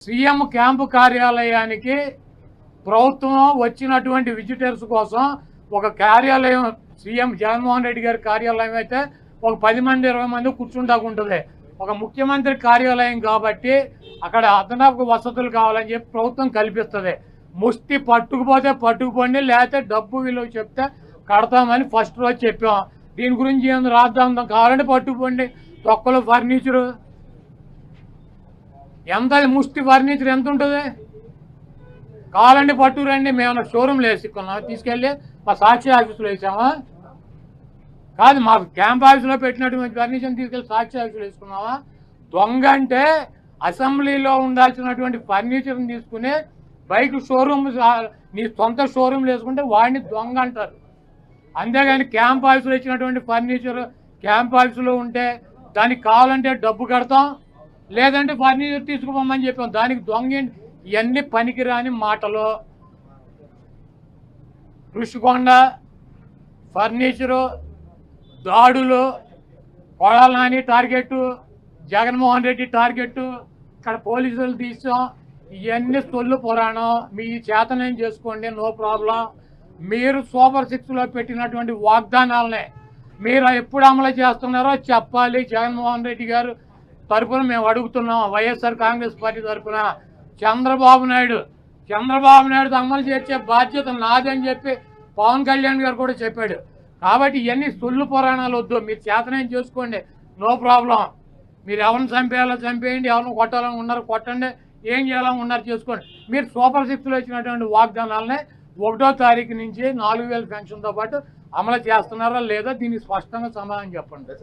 CM camp కార్యాలయానికి ప్రభుత్వం వచ్చినటువంటి విజిటర్స్ కోసం ఒక కార్యాలయం సీఎం జగన్మోహన్ రెడ్డి గారి కార్యాలయం అయితే ఒక 10 మంది 20 మంది కూర్చుంటాకుంటుంది. ఒక ముఖ్యమంత్రి కార్యాలయం కాబట్టి అక్కడ అదనపు వసతులు కావాలని చెప్పి ప్రభుత్వం కల్పిస్తుంది. ముష్టి పట్టుకుపోతే పట్టుకుపోండి, లేకపోతే డబ్బు విలువ చెప్తే కడతామని ఫస్ట్ రోజు చెప్పాం. దీని గురించి ఏం రాద్దాం కావాలంటే పట్టుకుపోండి. తొక్కలు ఫర్నిచరు ఎంత, ముష్టి ఫర్నిచర్ ఎంత ఉంటుంది కావాలంటే పట్టుకురండి. మేము షోరూమ్లో వేసుకున్నాం, తీసుకెళ్ళి మా సాక్షి ఆఫీసులో వేసామా కాదు, మా క్యాంప్ ఆఫీసులో పెట్టినటువంటి ఫర్నిచర్ తీసుకెళ్ళి సాక్షి ఆఫీసులో వేసుకున్నామా? దొంగ అంటే అసెంబ్లీలో ఉండాల్సినటువంటి ఫర్నిచర్ని తీసుకుని బైక్ షోరూమ్, నీ సొంత షోరూమ్లు వేసుకుంటే వాడిని దొంగ అంటారు. అంతేగాని క్యాంప్ ఆఫీసులో ఇచ్చినటువంటి ఫర్నిచర్ క్యాంప్ ఆఫీసులో ఉంటే దానికి కావాలంటే డబ్బు కడతాం, లేదంటే ఫర్నిచర్ తీసుకుపోమని చెప్పాం. దానికి దొంగ ఇవన్నీ పనికిరాని మాటలు. ఋషికొండ ఫర్నిచరు, దాడులు, కొడాల నాని టార్గెట్, జగన్మోహన్ రెడ్డి టార్గెట్, ఇక్కడ పోలీసులు తీసాం. ఇవన్నీ సొల్లు పురాణం. మీ చేతనేం చేసుకోండి, నో ప్రాబ్లం. మీరు సూపర్ 6లో పెట్టినటువంటి వాగ్దానాలనే మీరు ఎప్పుడు అమలు చేస్తున్నారో చెప్పాలి. జగన్మోహన్ రెడ్డి గారు తరఫున మేము అడుగుతున్నాం, వైఎస్ఆర్ కాంగ్రెస్ పార్టీ తరఫున. చంద్రబాబు నాయుడు అమలు చేసే బాధ్యత నాదని చెప్పి పవన్ కళ్యాణ్ గారు కూడా చెప్పాడు. కాబట్టి ఇవన్నీ సొల్లు పురాణాలు వద్దు, మీరు చేతనేం చేసుకోండి, నో ప్రాబ్లం. మీరు ఎవరిని చంపేయాలో చంపేయండి, ఎవరిని కొట్టాలని ఉన్నారు కొట్టండి, ఏం చేయాలని ఉన్నారు చేసుకోండి. మీరు సూపర్ 6లో ఇచ్చినటువంటి వాగ్దానాలనే 1వ తారీఖు నుంచి 4000 పెన్షన్తో పాటు అమలు చేస్తున్నారా లేదా దీనికి స్పష్టంగా సమాధానం చెప్పండి.